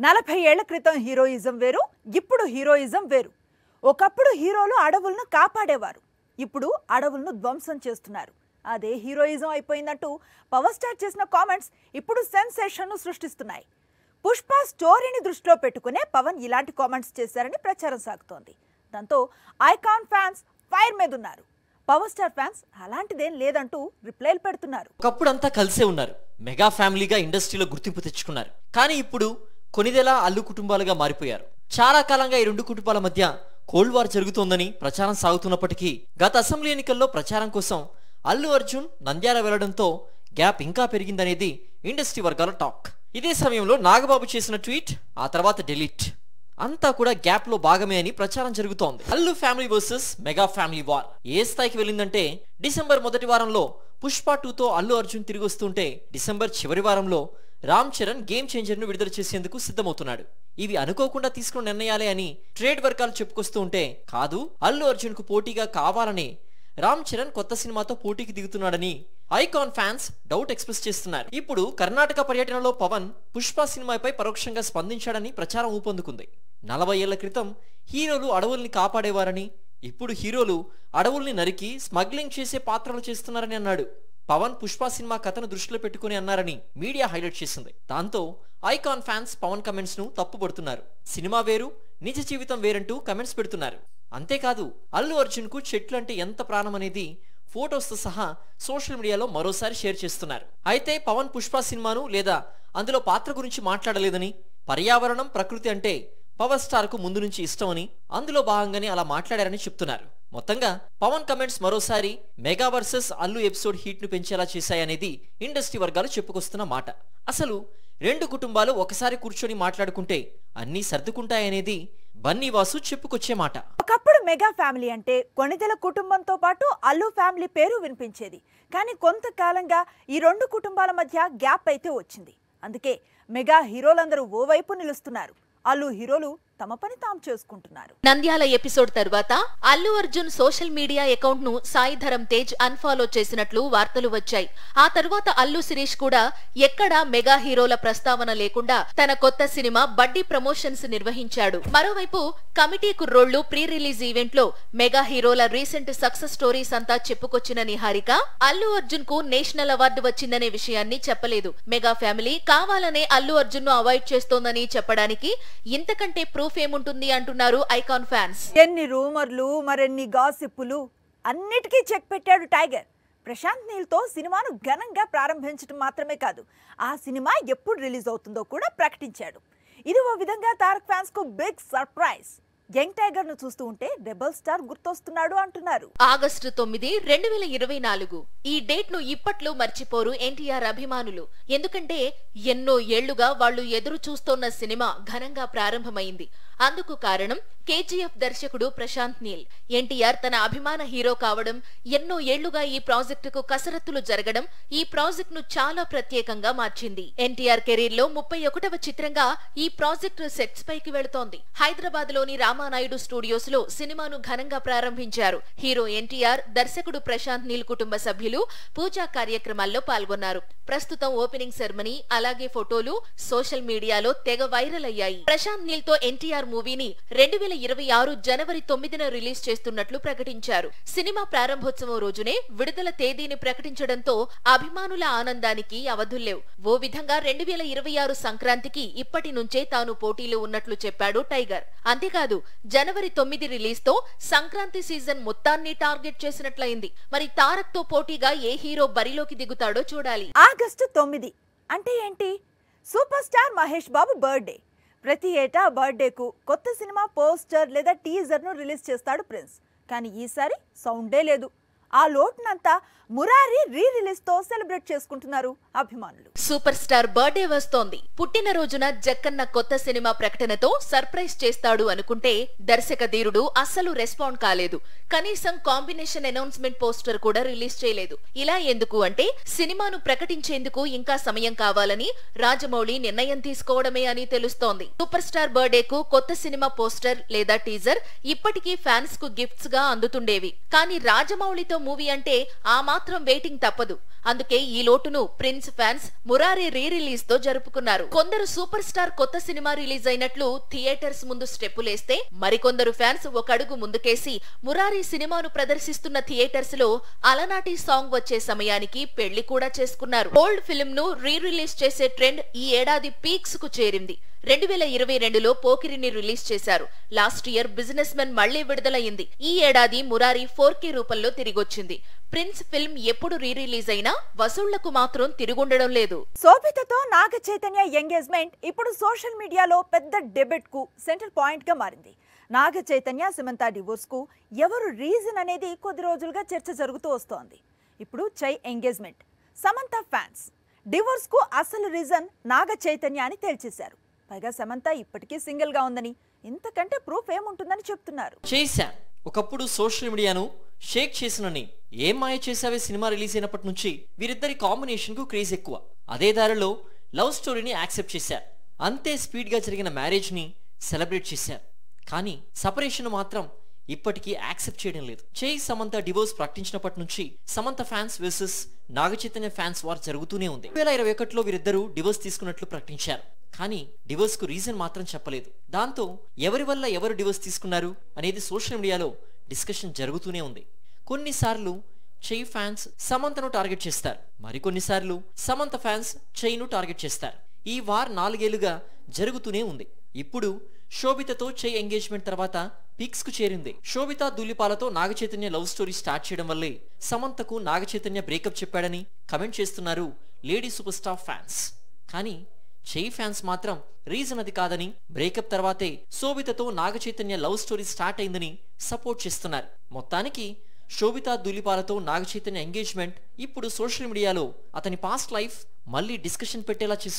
40 ఏళ్ల క్రితం హీరోయిజం వేరు, ఇప్పుడు హీరోయిజం వేరు. ఒకప్పుడు హీరోలు అడవులను కాపాడేవారు, ఇప్పుడు అడవులను ధ్వంసం చేస్తున్నారు. అదే హీరోయిజం అయిపోయిందంటూ పవర్ స్టార్ చేసిన కామెంట్స్ ఇప్పుడు సెన్సేషన్ను సృష్టిస్తున్నాయి. పుష్ప స్టోరీని దృష్టిలో పెట్టుకునే పవన్ ఇలాంటి కామెంట్స్ చేశారని ప్రచారం సాగుతోంది. దాంతో ఐకాన్ ఫ్యాన్స్ ఫైర్ మీద ఉన్నారు. పవర్ స్టార్ ఫ్యాన్స్ అలాంటిదేం లేదంటూ రిప్లైలు పెడుతున్నారు. ఒకప్పుడు అంతా కలిసే ఉన్నారు, మెగా ఫ్యామిలీగా ఇండస్ట్రీలో గుర్తింపు తెచ్చుకున్నారు. కానీ ఇప్పుడు కొనిదెలా అల్లు కుటుంబాలుగా మారిపోయారు. చాలా కాలంగా ఈ రెండు కుటుంబాల మధ్య కోల్డ్ వార్ జరుగుతోందని ప్రచారం సాగుతున్నప్పటికీ గత అసెంబ్లీ ఎన్నికల్లో ప్రచారం కోసం అల్లు అర్జున్ నంద్యాల వెళ్లడంతో గ్యాప్ ఇంకా పెరిగిందనేది ఇండస్ట్రీ వర్గాల టాక్. ఇదే సమయంలో నాగబాబు చేసిన ట్వీట్ ఆ తర్వాత డిలీట్ అంతా కూడా గ్యాప్ లో భాగమే అని ప్రచారం జరుగుతోంది. Allu family versus mega family war ఏ స్థాయికి వెళ్ళిందంటే డిసెంబర్ మొదటి వారంలో పుష్ప 2తో అల్లు అర్జున్ తిరిగి వస్తుంటే డిసెంబర్ చివరి వారంలో రామ్ చరణ్ గేమ్ చేంజర్ ను విడుదల చేసేందుకు సిద్ధమవుతున్నాడు. ఇవి అనుకోకుండా తీసుకున్న నిర్ణయాలే అని ట్రేడ్ వర్గాలు చెప్పుకొస్తూ ఉంటే కాదు, అల్లు అర్జున్ కు పోటీగా కావాలని రామ్ చరణ్ కొత్త సినిమాతో పోటీకి దిగుతున్నాడని ఐకాన్ ఫ్యాన్స్ డౌట్ ఎక్స్ప్రెస్ చేస్తున్నారు. ఇప్పుడు కర్ణాటక పర్యటనలో పవన్ పుష్ప సినిమాపై పరోక్షంగా స్పందించాడని ప్రచారం ఊపందుకుంది. 40 ఏళ్ల క్రితం హీరోలు అడవుల్ని కాపాడేవారని, ఇప్పుడు హీరోలు అడవుల్ని నరికి స్మగ్లింగ్ చేసే పాత్రలు చేస్తున్నారని అన్నాడు. పవన్ పుష్ప సినిమా కథను దృష్టిలో పెట్టుకుని అన్నారని మీడియా హైలైట్ చేసింది. దాంతో ఐకాన్ ఫ్యాన్స్ పవన్ కమెంట్స్ ను తప్పుపడుతున్నారు. సినిమా వేరు, నిజ జీవితం వేరంటూ కమెంట్స్ పెడుతున్నారు. అంతేకాదు అల్లు అర్జున్ కు చెట్లు అంటే ఎంత ప్రాణం అనేది ఫోటోస్ తో సహా సోషల్ మీడియాలో మరోసారి షేర్ చేస్తున్నారు. అయితే పవన్ పుష్ప సినిమాను లేదా అందులో పాత్ర గురించి మాట్లాడలేదని, పర్యావరణం ప్రకృతి అంటే పవర్ స్టార్ కు ముందు నుంచి ఇష్టమని, అందులో భాగంగానే అలా మాట్లాడారని చెప్తున్నారు. మొత్తంగా పవన్ కమెంట్స్ మరోసారి mega versus Allu episode heat ను పెంచేలా చేశాయనేది ఇండస్ట్రీ వర్గాలు చెప్పుకొస్తున్న మాట. అసలు రెండు కుటుంబాలు ఒకసారి కూర్చొని మాట్లాడుకుంటే అన్నీ సర్దుకుంటాయనేది బన్నీ వాసు చెప్పుకొచ్చే మాట. ఒకప్పుడు మెగా ఫ్యామిలీ అంటే కొనిదెల కుటుంబంతో పాటు అల్లు ఫ్యామిలీ పేరు వినిపించేది. కానీ కొంతకాలంగా ఈ రెండు కుటుంబాల మధ్య గ్యాప్ అయితే వచ్చింది. అందుకే మెగా హీరోలందరూ ఓవైపు నిలుస్తున్నారు, అల్లు హీరోలు తమ పని తాము చేసుకుంటున్నారు. నంద్యాల ఎపిసోడ్ తర్వాత Allu Arjun social media account ను సాయి ధరమ్ తేజ్ అన్ఫాలో చేసినట్లు వార్తలు వచ్చాయి. ఆ తర్వాత అల్లు శిరీష్ కూడా ఎక్కడా మెగా హీరోల ప్రస్తావన లేకుండా తన కొత్త సినిమా బడ్డీ ప్రమోషన్స్ నిర్వహించాడు. మరోవైపు committee Kurrollu pre release event లో మెగా హీరోల రీసెంట్ సక్సెస్ స్టోరీస్ అంతా చెప్పుకొచ్చిన నిహారిక అల్లు అర్జున్ కు నేషనల్ అవార్డు వచ్చిందనే విషయాన్ని చెప్పలేదు. మెగా ఫ్యామిలీ కావాలనే అల్లు అర్జున్ ను అవాయిడ్ చేస్తోందని చెప్పడానికి ఇంతకంటే ప్రూఫ్ ఏముంటుంది అంటున్నారు ఐకాన్ ఫ్యాన్స్. ఎన్ని రూమర్లు, మరెన్ని గాసిప్పులు, అన్నిటికీ చెక్ పెట్టాడు టైగర్. ప్రశాంత్ నీల్ తో సినిమాను ఘనంగా ప్రారంభించడం మాత్రమే కాదు, ఆ సినిమా ఎప్పుడు రిలీజ్ అవుతుందో కూడా ప్రకటించాడు. ఇది ఓ విధంగా తారక్ ఫ్యాన్స్ కు బిగ్ సర్ప్రైజ్. యంగ్ టైగర్ ను చూస్తూ ఉంటే రెబల్ స్టార్ గుర్తొస్తున్నాడు అంటున్నారు. ఆగస్టు 9, 2024 ఈ డేట్ ను ఇప్పట్లో మర్చిపోరు ఎన్టీఆర్ అభిమానులు. ఎందుకంటే ఎన్నో ఏళ్లుగా వాళ్లు ఎదురు చూస్తోన్న సినిమా ఘనంగా ప్రారంభమైంది. అందుకు కారణం కేజీఎఫ్ దర్శకుడు ప్రశాంత్ నీల్. ఎన్టీఆర్ తన అభిమాన హీరో కావడం, ఎన్నో ఏళ్లుగా ఈ ప్రాజెక్టుకు కసరత్తులు జరగడం ఈ ప్రాజెక్ట్ ను చాలా ప్రత్యేకంగా మార్చింది. ఎన్టీఆర్ కెరీర్ లో 31వ చిత్రంగా ఈ ప్రాజెక్టు సెట్స్ పైకి వెళుతోంది. హైదరాబాద్ లోని రామానాయుడు స్టూడియోస్ లో సినిమాను ఘనంగా ప్రారంభించారు. హీరో ఎన్టీఆర్, దర్శకుడు ప్రశాంత్ నీల్ కుటుంబ సభ్యులు పూజా కార్యక్రమాల్లో పాల్గొన్నారు. ప్రస్తుతం ఓపెనింగ్ సెరమనీ అలాగే ఫోటోలు సోషల్ మీడియాలో తెగ వైరల్ అయ్యాయి. ప్రశాంత్ నీల్ తో ఎన్టీఆర్ మూవీని 2026 జనవరి 9న రిలీజ్ చేస్తున్నట్లు ప్రకటించారు. సినిమా ప్రారంభోత్సవం రోజునే విడుదల తేదీని ప్రకటించడంతో అభిమానుల ఆనందానికి అవధుల్లేవు. ఓ విధంగా 2026 సంక్రాంతికి ఇప్పటి నుంచే తాను పోటీలో ఉన్నట్లు చెప్పాడు టైగర్. అంతేకాదు జనవరి 9 రిలీజ్ తో సంక్రాంతి సీజన్ మొత్తాన్ని టార్గెట్ చేసినట్లయింది. మరి తారక్ తో పోటీగా ఏ హీరో బరిలోకి దిగుతాడో చూడాలి. ఆగస్టు 9 అంటే ఏంటి? Super star Mahesh Babu birthday. ప్రతి ఏటా బర్త్డేకు కొత్త సినిమా పోస్టర్ లేదా టీజర్ ను రిలీజ్ చేస్తాడు ప్రిన్స్. కానీ ఈసారి సౌండే లేదు. ఆ లోటునంతా మురారి రీ రిలీజ్ తో సెలబ్రేట్ చేసుకుంటున్నారు అభిమానులు. సూపర్ స్టార్ బర్త్డే వస్తోంది. పుట్టినరోజున జక్కన్న కొత్త సినిమా ప్రకటనతో సర్ప్రైజ్ చేస్తాడు అనుకుంటే దర్శక ధీరుడు అస్సలు రెస్పాండ్ కాలేదు. కనీసం కాంబినేషన్ అనౌన్స్మెంట్ పోస్టర్ కూడా రిలీజ్ చేయలేదు. ఇలా ఎందుకు అంటే సినిమాను ప్రకటించేందుకు ఇంకా సమయం కావాలని రాజమౌళి నిర్ణయం తీసుకోవడమే అని తెలుస్తోంది. సూపర్ స్టార్ బర్త్డేకు కొత్త సినిమా పోస్టర్ లేదా టీజర్ ఇప్పటికీ ఫ్యాన్స్ కు గిఫ్ట్స్ గా అందుతుండేవి. కానీ రాజమౌళితో మూవీ అంటే ఆ మాత్రం వెయిటింగ్ తప్పదు. అందుకే ఈ లోటును prince fans Murari re release తో జరుపుకున్నారు. కొందరు సూపర్ స్టార్ కొత్త సినిమా రిలీజ్ అయినట్లు థియేటర్స్ ముందు స్టెప్పులేస్తే, మరికొందరు ఫ్యాన్స్ ఒక అడుగు ముందుకేసి మురారి సినిమాను ప్రదర్శిస్తున్న థియేటర్స్ లో అలనాటి సాంగ్ వచ్చే సమయానికి పెళ్లి కూడా చేసుకున్నారు. ఓల్డ్ ఫిల్మ్ ను రీ రిలీజ్ చేసే ట్రెండ్ ఈ ఏడాది పీక్స్ కు చేరింది. 2022లో పోకిరిని రిలీజ్ చేశారు. లాస్ట్ ఇయర్ బిజినెస్ మెన్ మళ్లీ విడుదలయ్యింది. ఈ ఏడాది మురారి 4K రూపంలో తిరిగొచ్చింది. ప్రిన్స్ ఫిల్మ్ ఎప్పుడు రీ రిలీజ్ అయినా వసూళ్లకు మాత్రం తిరుగుండడం లేదు. శోభితతో నాగ చైతన్య ఎంగేజ్మెంట్ ఇప్పుడు సోషల్ మీడియాలో పెద్ద డెబేట్ కు సెంట్రల్ పాయింట్ గా మారింది. నాగ చైతన్య సమంత డివోర్స్ కు ఎవరు రీజన్ అనేది కొద్ది రోజులుగా చర్చ జరుగుతూ వస్తోంది. ఇప్పుడు చై ఎంగేజ్మెంట్, సమంత ఫ్యాన్స్ డివోర్స్ కు అసలు రీజన్ నాగ చైతన్య అని తేల్చేశారు. పైగా సమంత ఇప్పటికీ సింగిల్ గా ఉందని, ఇంతకంటే ప్రూఫ్ ఏముంటుందని చెప్తున్నారు. చేశా ఒకప్పుడు సోషల్ మీడియాను షేక్ చేసినని ఏం మాయ చేసావే సినిమా రిలీజ్ అయినప్పటి నుంచి వీరిద్దరి కాంబినేషన్ కు క్రేజ్ ఎక్కువ. అదే దారిలో లవ్ స్టోరీని యాక్సెప్ట్ చేశారు. అంతే స్పీడ్ గా జరిగిన మ్యారేజ్ ని సెలబ్రేట్ చేశారు. కానీ సపరేషన్ మాత్రం ఇప్పటికీ యాక్సెప్ట్ చేయడం లేదు. చేయి సమంత డివోర్స్ ప్రకటించినప్పటి నుంచి Samantha fans versus Naga Chaitanya fans war జరుగుతూనే ఉంది. 2021లో వీరిద్దరూ డివోర్స్ తీసుకున్నట్లు ప్రకటించారు. కానీ డివోర్స్ కు రీజన్ మాత్రం చెప్పలేదు. దాంతో ఎవరి వల్ల ఎవరు డివోర్స్ తీసుకున్నారు అనేది సోషల్ మీడియాలో డిస్కషన్ జరుగుతూనే ఉంది. కొన్నిసార్లు చెయ్యి ఫ్యాన్స్ సమంతను టార్గెట్ చేస్తారు, మరికొన్నిసార్లు సమంత ఫ్యాన్స్ చెయ్యిను టార్గెట్ చేస్తారు. ఈ వార్ 4 ఏళ్లుగా జరుగుతూనే ఉంది. ఇప్పుడు శోభితతో చెయ్యి ఎంగేజ్మెంట్ తర్వాత పీక్స్ కు చేరింది. శోభిత ధూళిపాలతో Naga Chaitanya love story start చేయడం వల్లే సమంతకు నాగ చైతన్య బ్రేకప్ చెప్పాడని కమెంట్ చేస్తున్నారు లేడీ సూపర్ స్టార్ ఫ్యాన్స్. కానీ చెయ్యి ఫ్యాన్స్ మాత్రం రీజన్ అది కాదని, బ్రేకప్ తర్వాతే శోభితతో Naga Chaitanya love story start అయిందని సపోర్ట్ చేస్తున్నారు. మొత్తానికి శోభిత ధూళిపాలతో నాగ చైతన్య ఎంగేజ్మెంట్ ఇప్పుడు సోషల్ మీడియాలో అతని పాస్ట్ లైఫ్ మళ్ళీ డిస్కషన్ పెట్టేలా చేస్తుంది.